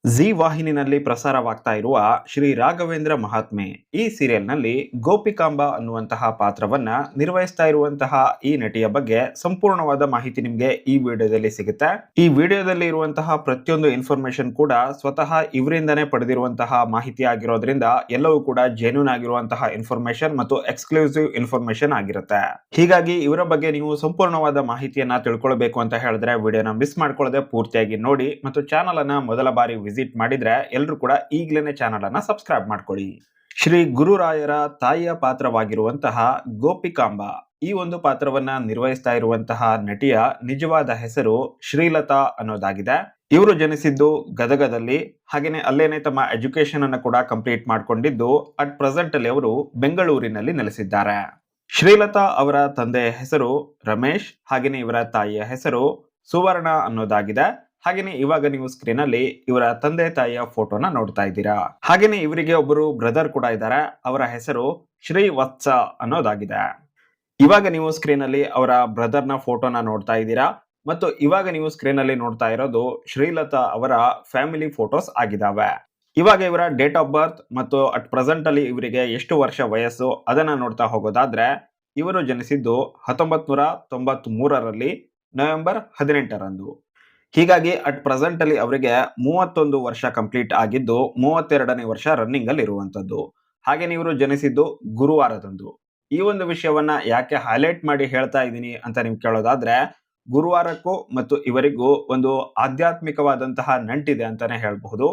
G ವಾಹಿನಿನಲ್ಲಿ ಪ್ರಸಾರವಾಗ್ತಾ ಇರುವ ಶ್ರೀ ರಾಘವೇಂದ್ರ ಮಹಾತ್ಮೆ ಈ ಸೀರಿಯಲ್ನಲ್ಲಿ ಗೋಪಿಕಾಂಬ ಅನ್ನುವಂತಹ ಪಾತ್ರವನ್ನ ನಿರ್ವಹಿಸ್ತಾ ಇರುವಂತಹ ಈ ನಟಿಯ ಬಗ್ಗೆ ಸಂಪೂರ್ಣವಾದ ಮಾಹಿತಿ ನಿಮ್ಗೆ ಈ ವಿಡಿಯೋದಲ್ಲಿ ಸಿಗುತ್ತೆ. ಈ ವಿಡಿಯೋದಲ್ಲಿ ಇರುವಂತಹ ಪ್ರತಿಯೊಂದು ಇನ್ಫಾರ್ಮೇಶನ್ ಕೂಡ ಸ್ವತಃ ಇವರಿಂದನೇ ಪಡೆದಿರುವಂತಹ ಮಾಹಿತಿ ಆಗಿರೋದ್ರಿಂದ ಎಲ್ಲವೂ ಕೂಡ ಜೆನ್ಯೂನ್ ಆಗಿರುವಂತಹ ಇನ್ಫಾರ್ಮೇಶನ್ ಮತ್ತು ಎಕ್ಸ್ಕ್ಲೂಸಿವ್ ಇನ್ಫಾರ್ಮೇಶನ್ ಆಗಿರುತ್ತೆ. ಹೀಗಾಗಿ ಇವರ ಬಗ್ಗೆ ನೀವು ಸಂಪೂರ್ಣವಾದ ಮಾಹಿತಿಯನ್ನ ತಿಳ್ಕೊಳ್ಬೇಕು ಅಂತ ಹೇಳಿದ್ರೆ ವಿಡಿಯೋನ ಮಿಸ್ ಮಾಡ್ಕೊಳ್ಳದೆ ಪೂರ್ತಿಯಾಗಿ ನೋಡಿ ಮತ್ತು ಚಾನಲ್ ಅನ್ನ ಮೊದಲ ಬಾರಿ ವಿಸಿಟ್ ಮಾಡಿದ್ರೆ ಎಲ್ಲರೂ ಕೂಡ ಈಗಲೇ ಚಾನಲ್ ಅನ್ನ ಸಬ್ಸ್ಕ್ರೈಬ್ ಮಾಡ್ಕೊಳ್ಳಿ. ಶ್ರೀ ಗುರುರಾಯರ ತಾಯಿಯ ಪಾತ್ರವಾಗಿರುವಂತಹ ಗೋಪಿಕಾಂಬ ಈ ಒಂದು ಪಾತ್ರವನ್ನ ನಿರ್ವಹಿಸ್ತಾ ಇರುವಂತಹ ನಟಿಯ ನಿಜವಾದ ಹೆಸರು ಶ್ರೀಲತಾ ಅನ್ನೋದಾಗಿದೆ. ಇವರು ಜನಿಸಿದ್ದು ಗದಗದಲ್ಲಿ, ಹಾಗೇನೆ ಅಲ್ಲೇನೆ ತಮ್ಮ ಎಜುಕೇಶನ್ ಅನ್ನ ಕೂಡ ಕಂಪ್ಲೀಟ್ ಮಾಡ್ಕೊಂಡಿದ್ದು ಅಟ್ ಪ್ರೆಸೆಂಟ್ ಅಲ್ಲಿ ಅವರು ಬೆಂಗಳೂರಿನಲ್ಲಿ ನೆಲೆಸಿದ್ದಾರೆ. ಶ್ರೀಲತಾ ಅವರ ತಂದೆಯ ಹೆಸರು ರಮೇಶ್, ಹಾಗೇನೆ ಇವರ ತಾಯಿಯ ಹೆಸರು ಸುವರ್ಣ ಅನ್ನೋದಾಗಿದೆ. ಹಾಗೇನೆ ಇವಾಗ ನೀವು ಸ್ಕ್ರೀನ್ ಅಲ್ಲಿ ಇವರ ತಂದೆ ತಾಯಿಯ ಫೋಟೋನ ನೋಡ್ತಾ ಇದ್ದೀರಾ. ಹಾಗೇನೆ ಇವರಿಗೆ ಒಬ್ಬರು ಬ್ರದರ್ ಕೂಡ ಇದ್ದಾರೆ, ಅವರ ಹೆಸರು ಶ್ರೀವತ್ಸ ಅನ್ನೋದಾಗಿದೆ. ಇವಾಗ ನೀವು ಸ್ಕ್ರೀನ್ ಅಲ್ಲಿ ಅವರ ಬ್ರದರ್ ನ ಫೋಟೋನ ನೋಡ್ತಾ ಇದ್ದೀರಾ ಮತ್ತು ಇವಾಗ ನೀವು ಸ್ಕ್ರೀನ್ ಅಲ್ಲಿ ನೋಡ್ತಾ ಇರೋದು ಶ್ರೀಲತಾ ಅವರ ಫ್ಯಾಮಿಲಿ ಫೋಟೋಸ್ ಆಗಿದಾವೆ. ಇವಾಗ ಇವರ ಡೇಟ್ ಆಫ್ ಬರ್ತ್ ಮತ್ತು ಅಟ್ ಪ್ರೆಸೆಂಟ್ ಅಲ್ಲಿ ಇವರಿಗೆ ಎಷ್ಟು ವರ್ಷ ವಯಸ್ಸು ಅದನ್ನ ನೋಡ್ತಾ ಹೋಗೋದಾದ್ರೆ, ಇವರು ಜನಿಸಿದ್ದು 1993ರಲ್ಲಿ ನವೆಂಬರ್ 18ರಂದು. ಹೀಗಾಗಿ ಅಟ್ ಪ್ರೆಸೆಂಟ್ ಅಲ್ಲಿ ಅವರಿಗೆ 31 ವರ್ಷ ಕಂಪ್ಲೀಟ್ ಆಗಿದ್ದು 32ನೇ ವರ್ಷ ರನ್ನಿಂಗ್ ಅಲ್ಲಿ ಇರುವಂತದ್ದು. ಹಾಗೆ ಇವರು ಜನಿಸಿದ್ದು ಗುರುವಾರದಂದು. ಈ ಒಂದು ವಿಷಯವನ್ನ ಯಾಕೆ ಹೈಲೈಟ್ ಮಾಡಿ ಹೇಳ್ತಾ ಇದ್ದೀನಿ ಅಂತ ನೀವು ಕೇಳೋದಾದ್ರೆ, ಗುರುವಾರಕ್ಕೂ ಮತ್ತು ಇವರಿಗೂ ಒಂದು ಆಧ್ಯಾತ್ಮಿಕವಾದಂತಹ ನಂಟಿದೆ ಅಂತಾನೆ ಹೇಳಬಹುದು.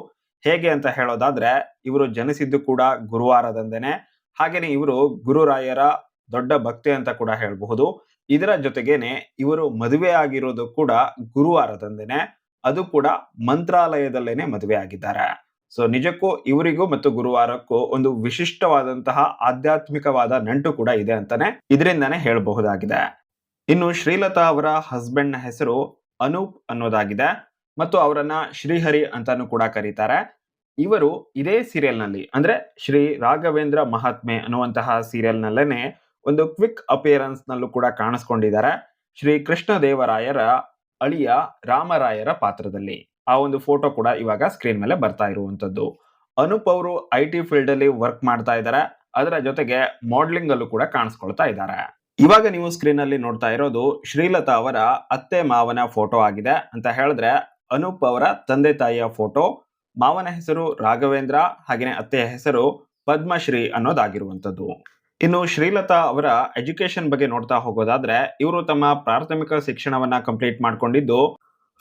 ಹೇಗೆ ಅಂತ ಹೇಳೋದಾದ್ರೆ, ಇವರು ಜನಿಸಿದ್ದು ಕೂಡ ಗುರುವಾರದಂದೇನೆ, ಹಾಗೇನೆ ಇವರು ಗುರುರಾಯರ ದೊಡ್ಡ ಭಕ್ತಿ ಅಂತ ಕೂಡ ಹೇಳಬಹುದು. ಇದರ ಜೊತೆಗೇನೆ ಇವರು ಮದುವೆ ಆಗಿರೋದು ಕೂಡ ಗುರುವಾರದಂದೇನೆ, ಅದು ಕೂಡ ಮಂತ್ರಾಲಯದಲ್ಲೇನೆ ಮದುವೆ ಆಗಿದ್ದಾರೆ. ಸೊ ನಿಜಕ್ಕೂ ಇವರಿಗೂ ಮತ್ತು ಗುರುವಾರಕ್ಕೂ ಒಂದು ವಿಶಿಷ್ಟವಾದಂತಹ ಆಧ್ಯಾತ್ಮಿಕವಾದ ನಂಟು ಕೂಡ ಇದೆ ಅಂತಾನೆ ಇದರಿಂದಾನೆ ಹೇಳಬಹುದಾಗಿದೆ. ಇನ್ನು ಶ್ರೀಲತಾ ಅವರ ಹಸ್ಬೆಂಡ್ ನ ಹೆಸರು ಅನೂಪ್ ಅನ್ನೋದಾಗಿದೆ ಮತ್ತು ಅವರನ್ನ ಶ್ರೀಹರಿ ಅಂತಾನು ಕೂಡ ಕರೀತಾರೆ. ಇವರು ಇದೇ ಸೀರಿಯಲ್ ನಲ್ಲಿ ಅಂದ್ರೆ ಶ್ರೀ ರಾಘವೇಂದ್ರ ಮಹಾತ್ಮೆ ಅನ್ನುವಂತಹ ಸೀರಿಯಲ್ ನಲ್ಲೇನೆ ಒಂದು ಕ್ವಿಕ್ ಅಪಿಯರೆನ್ಸ್ ನಲ್ಲೂ ಕೂಡ ಕಾಣಿಸ್ಕೊಂಡಿದ್ದಾರೆ, ಶ್ರೀ ಕೃಷ್ಣ ದೇವರಾಯರ ಅಳಿಯ ರಾಮರಾಯರ ಪಾತ್ರದಲ್ಲಿ. ಆ ಒಂದು ಫೋಟೋ ಕೂಡ ಇವಾಗ ಸ್ಕ್ರೀನ್ ಮೇಲೆ ಬರ್ತಾ ಇರುವಂತದ್ದು. ಅನೂಪ್ ಅವರು IT ಫೀಲ್ಡ್ ಅಲ್ಲಿ ವರ್ಕ್ ಮಾಡ್ತಾ ಇದ್ದಾರೆ, ಅದರ ಜೊತೆಗೆ ಮಾಡಲಿಂಗ್ ಅಲ್ಲೂ ಕೂಡ ಕಾಣಿಸ್ಕೊಳ್ತಾ ಇದ್ದಾರೆ. ಇವಾಗ ನೀವು ಸ್ಕ್ರೀನ್ ಅಲ್ಲಿ ನೋಡ್ತಾ ಇರೋದು ಶ್ರೀಲತಾ ಅವರ ಅತ್ತೆ ಮಾವನ ಫೋಟೋ ಆಗಿದೆ ಅಂತ ಹೇಳಿದ್ರೆ, ಅನೂಪ್ ಅವರ ತಂದೆ ತಾಯಿಯ ಫೋಟೋ. ಮಾವನ ಹೆಸರು ರಾಘವೇಂದ್ರ, ಹಾಗೇನೆ ಅತ್ತೆಯ ಹೆಸರು ಪದ್ಮಶ್ರೀ ಅನ್ನೋದಾಗಿರುವಂತದ್ದು. ಇನ್ನು ಶ್ರೀಲತಾ ಅವರ ಎಜುಕೇಶನ್ ಬಗ್ಗೆ ನೋಡ್ತಾ ಹೋಗೋದಾದ್ರೆ, ಇವರು ತಮ್ಮ ಪ್ರಾಥಮಿಕ ಶಿಕ್ಷಣವನ್ನ ಕಂಪ್ಲೀಟ್ ಮಾಡ್ಕೊಂಡಿದ್ದು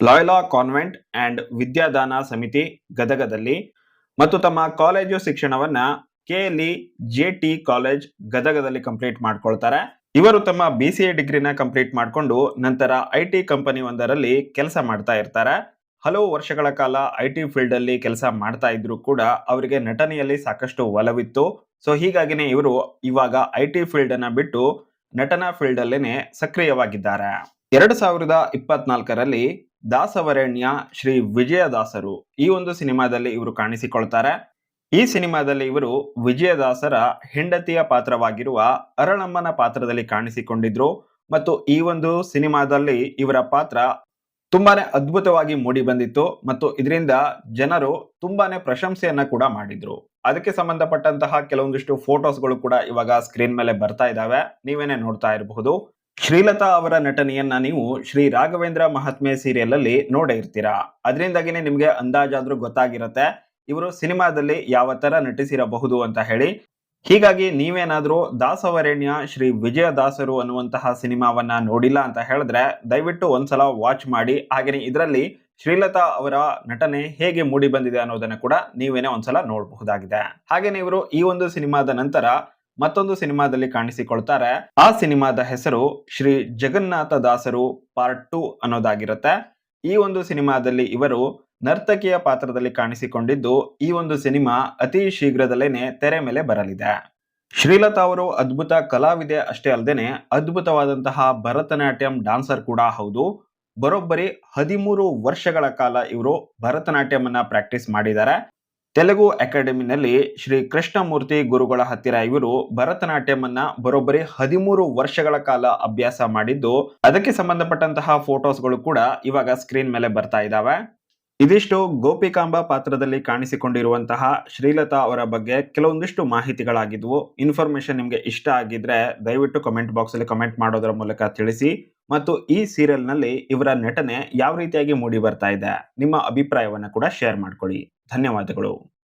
ಲಾಯ್ಲಾ ಕಾನ್ವೆಂಟ್ ಅಂಡ್ ವಿದ್ಯಾದಾನ ಸಮಿತಿ ಗದಗದಲ್ಲಿ ಮತ್ತು ತಮ್ಮ ಕಾಲೇಜು ಶಿಕ್ಷಣವನ್ನ KLE JT ಕಾಲೇಜ್ ಗದಗದಲ್ಲಿ ಕಂಪ್ಲೀಟ್ ಮಾಡ್ಕೊಳ್ತಾರೆ. ಇವರು ತಮ್ಮ BCA ಡಿಗ್ರಿನ ಕಂಪ್ಲೀಟ್ ಮಾಡಿಕೊಂಡು ನಂತರ IT ಕಂಪನಿ ಒಂದರಲ್ಲಿ ಕೆಲಸ ಮಾಡ್ತಾ ಇರ್ತಾರೆ. ಹಲವು ವರ್ಷಗಳ ಕಾಲ IT ಫೀಲ್ಡ್ ಅಲ್ಲಿ ಕೆಲಸ ಮಾಡ್ತಾ ಇದ್ರು ಕೂಡ ಅವರಿಗೆ ನಟನೆಯಲ್ಲಿ ಸಾಕಷ್ಟು ಒಲವಿತ್ತು. ಸೊ ಹೀಗಾಗಿನೇ ಇವರು ಇವಾಗ IT ಫೀಲ್ಡ್ ಅನ್ನ ಬಿಟ್ಟು ನಟನಾ ಫೀಲ್ಡ್ ಅಲ್ಲೇನೆ ಸಕ್ರಿಯವಾಗಿದ್ದಾರೆ. 2024ರಲ್ಲಿ ದಾಸವರೇಣ್ಯ ಶ್ರೀ ವಿಜಯದಾಸರು ಈ ಒಂದು ಸಿನಿಮಾದಲ್ಲಿ ಇವರು ಕಾಣಿಸಿಕೊಳ್ತಾರೆ. ಈ ಸಿನಿಮಾದಲ್ಲಿ ಇವರು ವಿಜಯದಾಸರ ಹೆಂಡತಿಯ ಪಾತ್ರವಾಗಿರುವ ಅರಳಮ್ಮನ ಪಾತ್ರದಲ್ಲಿ ಕಾಣಿಸಿಕೊಂಡಿದ್ರು ಮತ್ತು ಈ ಒಂದು ಸಿನಿಮಾದಲ್ಲಿ ಇವರ ಪಾತ್ರ ತುಂಬಾನೇ ಅದ್ಭುತವಾಗಿ ಮೂಡಿ ಬಂದಿತ್ತು ಮತ್ತು ಇದರಿಂದ ಜನರು ತುಂಬಾನೇ ಪ್ರಶಂಸೆಯನ್ನ ಕೂಡ ಮಾಡಿದ್ರು. ಅದಕ್ಕೆ ಸಂಬಂಧಪಟ್ಟಂತಹ ಕೆಲವೊಂದಿಷ್ಟು ಫೋಟೋಸ್ಗಳು ಕೂಡ ಇವಾಗ ಸ್ಕ್ರೀನ್ ಮೇಲೆ ಬರ್ತಾ ಇದಾವೆ, ನೀವೇನೆ ನೋಡ್ತಾ ಇರಬಹುದು. ಶ್ರೀಲತಾ ಅವರ ನಟನೆಯನ್ನ ನೀವು ಶ್ರೀ ರಾಘವೇಂದ್ರ ಮಹಾತ್ಮೆ ಸೀರಿಯಲ್ ಅಲ್ಲಿ ನೋಡೇ ಇರ್ತೀರಾ. ಅದರಿಂದಾಗಿನೇ ನಿಮ್ಗೆ ಅಂದಾಜಾದ್ರೂ ಗೊತ್ತಾಗಿರುತ್ತೆ ಇವರು ಸಿನಿಮಾದಲ್ಲಿ ಯಾವ ತರ ನಟಿಸಿರಬಹುದು ಅಂತ ಹೇಳಿ. ಹೀಗಾಗಿ ನೀವೇನಾದ್ರೂ ದಾಸವರೇಣ್ಯ ಶ್ರೀ ವಿಜಯದಾಸರು ಅನ್ನುವಂತಹ ಸಿನಿಮಾವನ್ನ ನೋಡಿಲ್ಲ ಅಂತ ಹೇಳಿದ್ರೆ ದಯವಿಟ್ಟು ಒಂದ್ಸಲ ವಾಚ್ ಮಾಡಿ. ಹಾಗೇನೆ ಇದರಲ್ಲಿ ಶ್ರೀಲತಾ ಅವರ ನಟನೆ ಹೇಗೆ ಮೂಡಿ ಬಂದಿದೆ ಅನ್ನೋದನ್ನ ಕೂಡ ನೀವೇನೆ ಒಂದ್ಸಲ ನೋಡಬಹುದಾಗಿದೆ. ಹಾಗೇನೆ ಇವರು ಈ ಒಂದು ಸಿನಿಮಾದ ನಂತರ ಮತ್ತೊಂದು ಸಿನಿಮಾದಲ್ಲಿ ಕಾಣಿಸಿಕೊಳ್ತಾರೆ. ಆ ಸಿನಿಮಾದ ಹೆಸರು ಶ್ರೀ ಜಗನ್ನಾಥ ದಾಸರು ಪಾರ್ಟ್ 2 ಅನ್ನೋದಾಗಿರುತ್ತೆ. ಈ ಒಂದು ಸಿನಿಮಾದಲ್ಲಿ ಇವರು ನರ್ತಕಿಯ ಪಾತ್ರದಲ್ಲಿ ಕಾಣಿಸಿಕೊಂಡಿದ್ದು ಈ ಒಂದು ಸಿನಿಮಾ ಅತಿ ಶೀಘ್ರದಲ್ಲೇನೆ ತೆರೆ ಮೇಲೆ ಬರಲಿದೆ. ಶ್ರೀಲತಾ ಅವರು ಅದ್ಭುತ ಕಲಾವಿದೆ ಅಷ್ಟೇ ಅಲ್ಲದೆ ಅದ್ಭುತವಾದಂತಹ ಭರತನಾಟ್ಯಂ ಡಾನ್ಸರ್ ಕೂಡ ಹೌದು. ಬರೋಬ್ಬರಿ 13 ವರ್ಷಗಳ ಕಾಲ ಇವರು ಭರತನಾಟ್ಯಂ ಅನ್ನ ಪ್ರಾಕ್ಟೀಸ್ ಮಾಡಿದ್ದಾರೆ. ತೆಲುಗು ಅಕಾಡೆಮಿನಲ್ಲಿ ಶ್ರೀ ಕೃಷ್ಣಮೂರ್ತಿ ಗುರುಗಳ ಹತ್ತಿರ ಇವರು ಭರತನಾಟ್ಯಂ ಅನ್ನ ಬರೋಬ್ಬರಿ 13 ವರ್ಷಗಳ ಕಾಲ ಅಭ್ಯಾಸ ಮಾಡಿದ್ದು, ಅದಕ್ಕೆ ಸಂಬಂಧಪಟ್ಟಂತಹ ಫೋಟೋಸ್ಗಳು ಕೂಡ ಇವಾಗ ಸ್ಕ್ರೀನ್ ಮೇಲೆ ಬರ್ತಾ ಇದಾವೆ. ಇದಿಷ್ಟು ಗೋಪಿಕಾಂಬ ಪಾತ್ರದಲ್ಲಿ ಕಾಣಿಸಿಕೊಂಡಿರುವಂತಹ ಶ್ರೀಲತಾ ಅವರ ಬಗ್ಗೆ ಕೆಲವೊಂದಿಷ್ಟು ಮಾಹಿತಿಗಳಾಗಿದ್ವು. ಇನ್ಫಾರ್ಮೇಶನ್ ನಿಮಗೆ ಇಷ್ಟ ಆಗಿದ್ರೆ ದಯವಿಟ್ಟು ಕಮೆಂಟ್ ಬಾಕ್ಸ್ ಅಲ್ಲಿ ಕಮೆಂಟ್ ಮಾಡೋದರ ಮೂಲಕ ತಿಳಿಸಿ. ಮತ್ತು ಈ ಸೀರಿಯಲ್ ನಲ್ಲಿ ಇವರ ನಟನೆ ಯಾವ ರೀತಿಯಾಗಿ ಮೂಡಿ ಬರ್ತಾ ಇದೆ, ನಿಮ್ಮ ಅಭಿಪ್ರಾಯವನ್ನ ಕೂಡ ಶೇರ್ ಮಾಡ್ಕೊಳ್ಳಿ. ಧನ್ಯವಾದಗಳು.